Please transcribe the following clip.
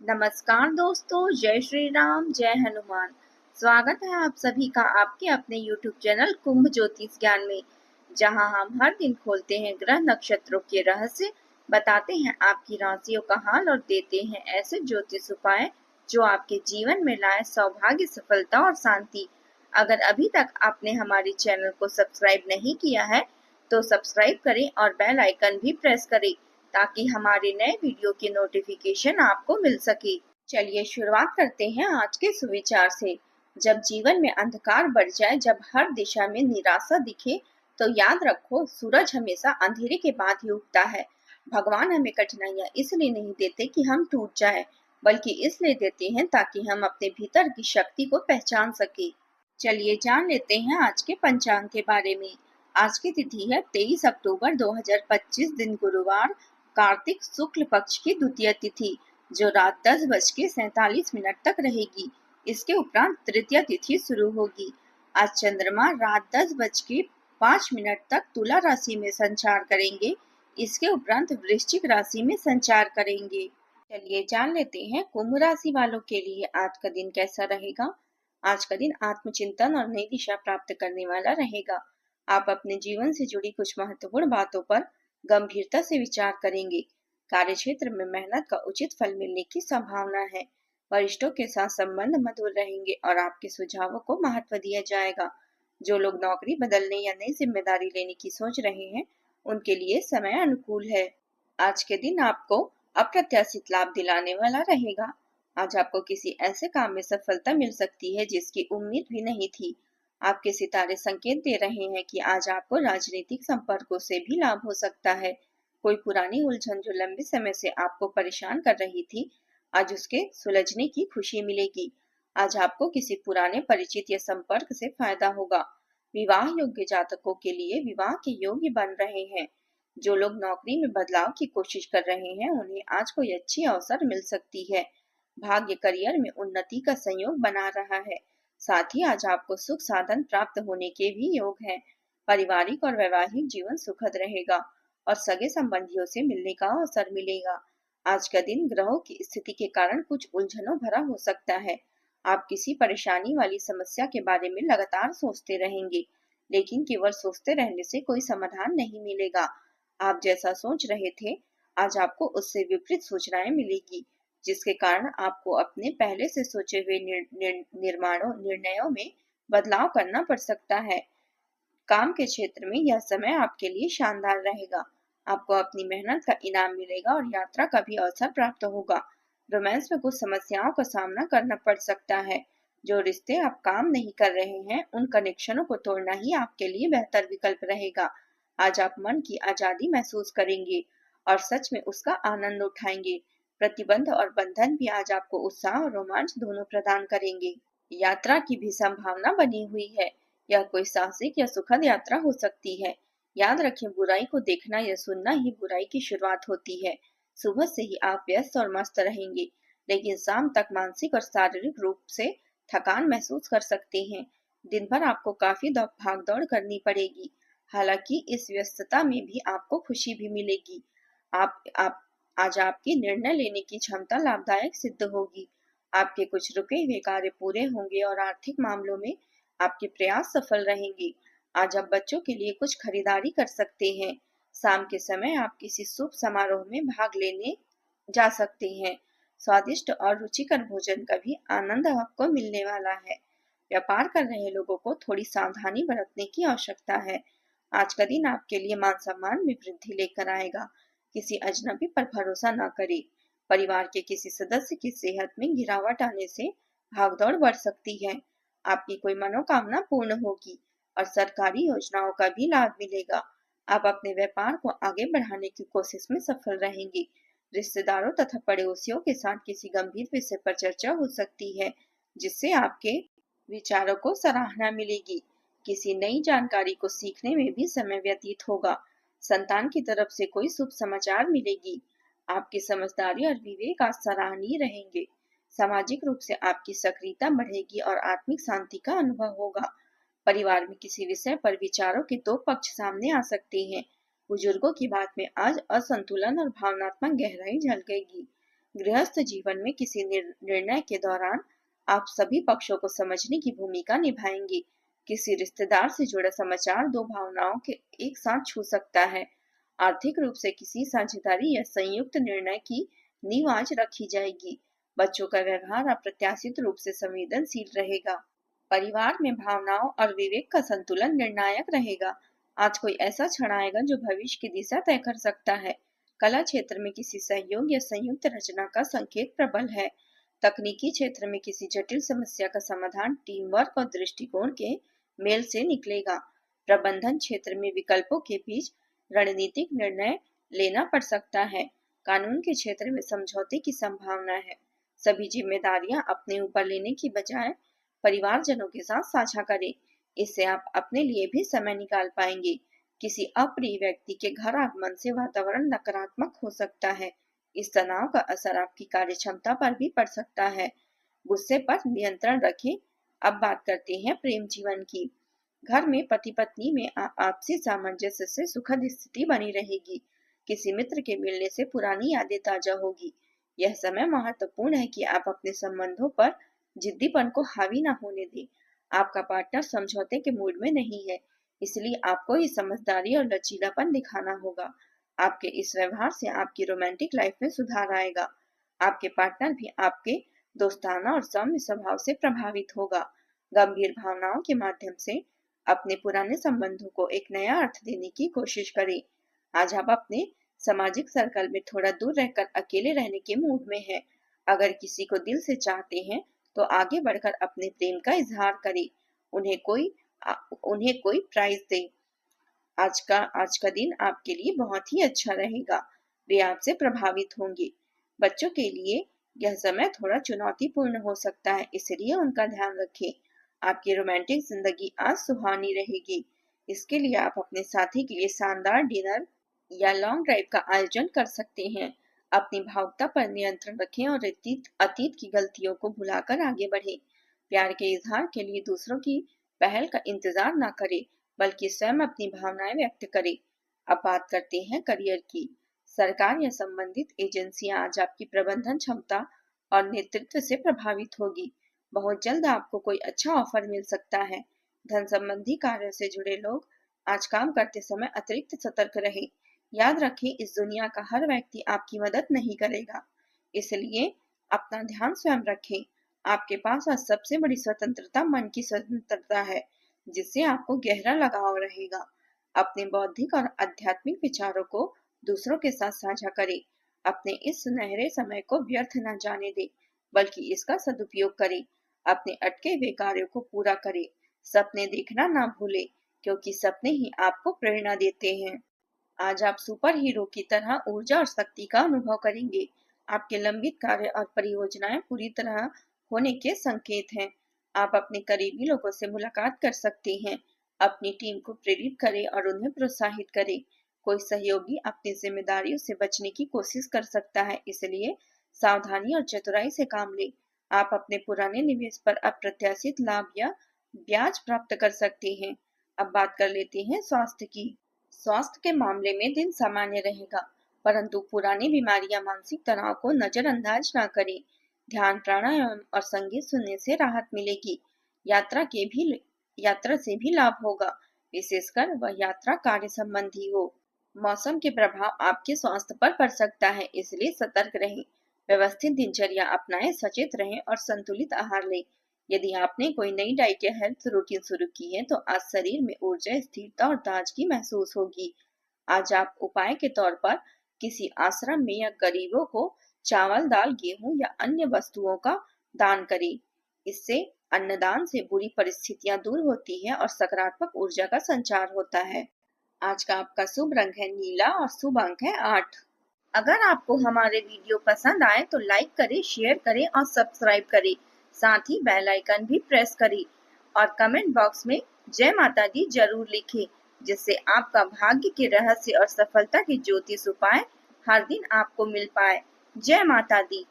नमस्कार दोस्तों, जय श्री राम, जय हनुमान। स्वागत है आप सभी का आपके अपने YouTube चैनल कुंभ ज्योतिष ज्ञान में, जहां हम हर दिन खोलते हैं ग्रह नक्षत्रों के रहस्य, बताते हैं आपकी राशियों का हाल और देते हैं ऐसे ज्योतिष उपाय जो आपके जीवन में लाए सौभाग्य, सफलता और शांति। अगर अभी तक आपने हमारे चैनल को सब्सक्राइब नहीं किया है तो सब्सक्राइब करें और बेल आइकन भी प्रेस करें ताकि हमारे नए वीडियो की नोटिफिकेशन आपको मिल सके। चलिए शुरुआत करते हैं आज के सुविचार से। जब जीवन में अंधकार बढ़ जाए, जब हर दिशा में निराशा दिखे, तो याद रखो सूरज हमेशा अंधेरे के बाद ही उगता है। भगवान हमें कठिनाइयां इसलिए नहीं देते कि हम टूट जाए, बल्कि इसलिए देते हैं ताकि हम अपने भीतर की शक्ति को पहचान सके। चलिए जान लेते हैं आज के पंचांग के बारे में। आज की तिथि है 23 अक्टूबर 2025, दिन गुरुवार, कार्तिक शुक्ल पक्ष की द्वितीय तिथि, जो रात 10:47 तक रहेगी। इसके उपरांत तृतीय तिथि शुरू होगी। आज चंद्रमा रात 10:05 तक तुला राशि में संचार करेंगे। इसके उपरांत वृश्चिक राशि में संचार करेंगे। चलिए जान लेते हैं कुंभ राशि वालों के लिए आज का दिन कैसा रहेगा। आज का दिन आत्मचिंतन और नई दिशा प्राप्त करने वाला रहेगा। आप अपने जीवन से जुड़ी कुछ महत्वपूर्ण बातों पर गंभीरता से विचार करेंगे। कार्यक्षेत्र में मेहनत का उचित फल मिलने की संभावना है। वरिष्ठों के साथ संबंध मधुर रहेंगे और आपके सुझावों को महत्व दिया जाएगा। जो लोग नौकरी बदलने या नई जिम्मेदारी लेने की सोच रहे हैं, उनके लिए समय अनुकूल है। आज के दिन आपको अप्रत्याशित लाभ दिलाने वाला रहेगा। आज आपको किसी ऐसे काम में सफलता मिल सकती है जिसकी उम्मीद भी नहीं थी। आपके सितारे संकेत दे रहे हैं कि आज आपको राजनीतिक संपर्कों से भी लाभ हो सकता है। कोई पुरानी उलझन जो लंबे समय से आपको परेशान कर रही थी, आज उसके सुलझने की खुशी मिलेगी। आज आपको किसी पुराने परिचित या संपर्क से फायदा होगा। विवाह योग्य जातकों के लिए विवाह के योग्य बन रहे हैं। जो लोग नौकरी में बदलाव की कोशिश कर रहे हैं, उन्हें आज कोई अच्छी अवसर मिल सकती है। भाग्य करियर में उन्नति का संयोग बना रहा है। साथ ही आज आपको सुख साधन प्राप्त होने के भी योग हैं। पारिवारिक और वैवाहिक जीवन सुखद रहेगा और सगे संबंधियों से मिलने का अवसर मिलेगा। आज का दिन ग्रहों की स्थिति के कारण कुछ उलझनों भरा हो सकता है। आप किसी परेशानी वाली समस्या के बारे में लगातार सोचते रहेंगे, लेकिन केवल सोचते रहने से कोई समाधान नहीं मिलेगा। आप जैसा सोच रहे थे, आज आपको उससे विपरीत सूचनाएं मिलेगी, जिसके कारण आपको अपने पहले से सोचे हुए निर्णयों में बदलाव करना पड़ सकता है। काम के क्षेत्र में यह समय आपके लिए शानदार रहेगा। आपको अपनी मेहनत का इनाम मिलेगा और यात्रा का भी अवसर प्राप्त होगा। रोमांस में कुछ समस्याओं का सामना करना पड़ सकता है। जो रिश्ते आप काम नहीं कर रहे हैं, उन कनेक्शनों को तोड़ना ही आपके लिए बेहतर विकल्प रहेगा। आज आप मन की आजादी महसूस करेंगे और सच में उसका आनंद उठाएंगे। प्रतिबंध और बंधन भी आज आपको उत्साह और रोमांच दोनों प्रदान करेंगे। यात्रा की भी संभावना बनी हुई है। यह कोई साहसिक या सुखद यात्रा हो सकती है। याद रखें, बुराई को देखना या सुनना ही बुराई की शुरुआत होती है। सुबह से ही आप व्यस्त और मस्त रहेंगे, लेकिन शाम तक मानसिक और शारीरिक रूप से थकान महसूस कर सकते हैं। दिन भर आपको काफी भाग दौड़ करनी पड़ेगी। हालांकि इस व्यस्तता में भी आपको खुशी भी मिलेगी। आप आज आपकी निर्णय लेने की क्षमता लाभदायक सिद्ध होगी। आपके कुछ रुके हुए कार्य पूरे होंगे और आर्थिक मामलों में आपके प्रयास सफल रहेंगे। आज आप बच्चों के लिए कुछ खरीदारी कर सकते हैं। शाम के समय आप किसी शुभ समारोह में भाग लेने जा सकते हैं। स्वादिष्ट और रुचिकर भोजन का भी आनंद आपको मिलने वाला है। व्यापार कर रहे लोगों को थोड़ी सावधानी बरतने की आवश्यकता है। आज का दिन आपके लिए मान सम्मान में वृद्धि लेकर आएगा। किसी अजनबी पर भरोसा न करें। परिवार के किसी सदस्य की सेहत में गिरावट आने से भागदौड़ बढ़ सकती है। आपकी कोई मनोकामना पूर्ण होगी और सरकारी योजनाओं का भी लाभ मिलेगा। आप अपने व्यापार को आगे बढ़ाने की कोशिश में सफल रहेंगे। रिश्तेदारों तथा पड़ोसियों के साथ किसी गंभीर विषय पर चर्चा हो सकती है, जिससे आपके विचारों को सराहना मिलेगी। किसी नई जानकारी को सीखने में भी समय व्यतीत होगा। संतान की तरफ से कोई शुभ समाचार मिलेगी। आपकी समझदारी और विवेक आज सराहनीय रहेंगे। सामाजिक रूप से आपकी सक्रियता बढ़ेगी और आत्मिक शांति का अनुभव होगा। परिवार में किसी विषय पर विचारों के दो पक्ष सामने आ सकते हैं। बुजुर्गों की बात में आज असंतुलन और भावनात्मक गहराई झलकेगी। गृहस्थ जीवन में किसी निर्णय के दौरान आप सभी पक्षों को समझने की भूमिका निभाएंगे। किसी रिश्तेदार से जुड़ा समाचार दो भावनाओं के एक साथ छू सकता है। आर्थिक रूप से किसी साझेदारी या संयुक्त निर्णय की नींव आज रखी जाएगी। बच्चों का व्यवहार अप्रत्याशित रूप से संवेदनशील रहेगा। परिवार में भावनाओं और विवेक का संतुलन निर्णायक रहेगा। आज कोई ऐसा क्षण आएगा जो भविष्य की दिशा तय कर सकता है। कला क्षेत्र में किसी सहयोग या संयुक्त रचना का संकेत प्रबल है। तकनीकी क्षेत्र में किसी जटिल समस्या का समाधान टीम वर्क और दृष्टिकोण के मेल से निकलेगा। प्रबंधन क्षेत्र में विकल्पों के बीच रणनीतिक निर्णय लेना पड़ सकता है। कानून के क्षेत्र में समझौते की संभावना है। सभी जिम्मेदारियां अपने ऊपर लेने की बजाय परिवारजनों के साथ साझा करें। इससे आप अपने लिए भी समय निकाल पाएंगे। किसी अप्रिय व्यक्ति के घर आगमन से वातावरण नकारात्मक हो सकता है। इस तनाव का असर आपकी कार्यक्षमता पर भी पड़ सकता है। गुस्से पर नियंत्रण रखें। अब बात करते हैं प्रेम जीवन की। घर में पति पत्नी में आपसी सामंजस्य से सुखद स्थिति बनी रहेगी। किसी मित्र के मिलने से पुरानी यादें ताजा होगी। यह समय महत्वपूर्ण है कि आप अपने संबंधों पर जिद्दीपन को हावी न होने दें। आपका पार्टनर समझौते के मूड में नहीं है, इसलिए आपको ही समझदारी और लचीलापन दिखाना होगा। आपके इस व्यवहार से आपकी रोमांटिक लाइफ में सुधार आएगा। आपके पार्टनर भी आपके दोस्ताना और सौम्य स्वभाव से प्रभावित होगा। गंभीर भावनाओं के माध्यम से अपने पुराने संबंधों को एक नया अर्थ देने की कोशिश करें। आज आप अपने सामाजिक सर्कल में थोड़ा दूर रहकर अकेले रहने के मूड में हैं। अगर किसी को दिल से चाहते हैं तो आगे बढ़कर अपने प्रेम का इजहार करें। उन्हें कोई प्राइज दें। आज का दिन आपके लिए बहुत ही अच्छा रहेगा। वे आपसे प्रभावित होंगे। बच्चों के लिए यह समय थोड़ा चुनौतीपूर्ण हो सकता है, इसलिए उनका ध्यान रखें। आपकी रोमांटिक जिंदगी आज सुहानी रहेगी। इसके लिए आप अपने साथी के लिए शानदार डिनर या लॉन्ग ड्राइव का आयोजन कर सकते हैं। अपनी भावुकता पर नियंत्रण रखें और अतीत की गलतियों को भुलाकर आगे बढ़ें। प्यार के इजहार के लिए दूसरों की पहल का इंतजार न करें, बल्कि स्वयं अपनी भावनाएं व्यक्त करें। अब बात करते हैं करियर की। सरकार या संबंधित एजेंसियां आज आपकी प्रबंधन क्षमता और नेतृत्व से प्रभावित होगी। बहुत जल्द आपको कोई अच्छा ऑफर मिल सकता है। धन संबंधी कार्यों से जुड़े लोग आज काम करते समय अतिरिक्त सतर्क रहें। याद रखें, इस दुनिया का हर व्यक्ति आपकी मदद नहीं करेगा, इसलिए अपना ध्यान स्वयं रखें। आपके पास आज सबसे बड़ी स्वतंत्रता मन की स्वतंत्रता है, जिससे आपको गहरा लगाव रहेगा। अपने बौद्धिक और आध्यात्मिक विचारों को दूसरों के साथ साझा करें। अपने इस सुनहरे समय को व्यर्थ न जाने दें, बल्कि इसका सदुपयोग करें। अपने अटके हुए कार्यों को पूरा करें। सपने देखना ना भूलें, क्योंकि सपने ही आपको प्रेरणा देते हैं। आज आप सुपर हीरो की तरह ऊर्जा और शक्ति का अनुभव करेंगे। आपके लंबित कार्य और परियोजनाएं पूरी तरह होने के संकेत हैं। आप अपने करीबी लोगों से मुलाकात कर सकते हैं। अपनी टीम को प्रेरित करें और उन्हें प्रोत्साहित करें। कोई सहयोगी अपनी जिम्मेदारियों से बचने की कोशिश कर सकता है, इसलिए सावधानी और चतुराई से काम लें। आप अपने पुराने निवेश पर अप्रत्याशित लाभ या ब्याज प्राप्त कर सकते हैं। अब बात कर लेते हैं स्वास्थ्य की। स्वास्थ्य के मामले में दिन सामान्य रहेगा, परंतु पुरानी बीमारियां मानसिक तनाव को नजरअंदाज न करें। ध्यान, प्राणायाम और संगीत सुनने से राहत मिलेगी। यात्रा से भी लाभ होगा, विशेषकर वह यात्रा कार्य संबंधी हो। मौसम के प्रभाव आपके स्वास्थ्य पर पड़ सकता है, इसलिए सतर्क रहें। व्यवस्थित दिनचर्या अपनाएं, सचेत रहें और संतुलित आहार लें। यदि आपने कोई नई डाइट या हेल्थ रूटीन शुरू की है, तो आज शरीर में ऊर्जा, स्थिरता और ताजगी महसूस होगी। आज आप उपाय के तौर पर किसी आश्रम में या गरीबों को चावल, दाल, गेहूं या अन्य वस्तुओं का दान करें। इससे अन्नदान से बुरी परिस्थितियां दूर होती हैं और सकारात्मक ऊर्जा का संचार होता है। आज का आपका शुभ रंग है नीला और शुभ अंक है 8। अगर आपको हमारे वीडियो पसंद आए तो लाइक करें, शेयर करें और सब्सक्राइब करें। साथ ही बेल आइकन भी प्रेस करें और कमेंट बॉक्स में जय माता दी जरूर लिखें, जिससे आपका भाग्य के रहस्य और सफलता के ज्योतिष उपाय हर दिन आपको मिल पाए। जय माता दी।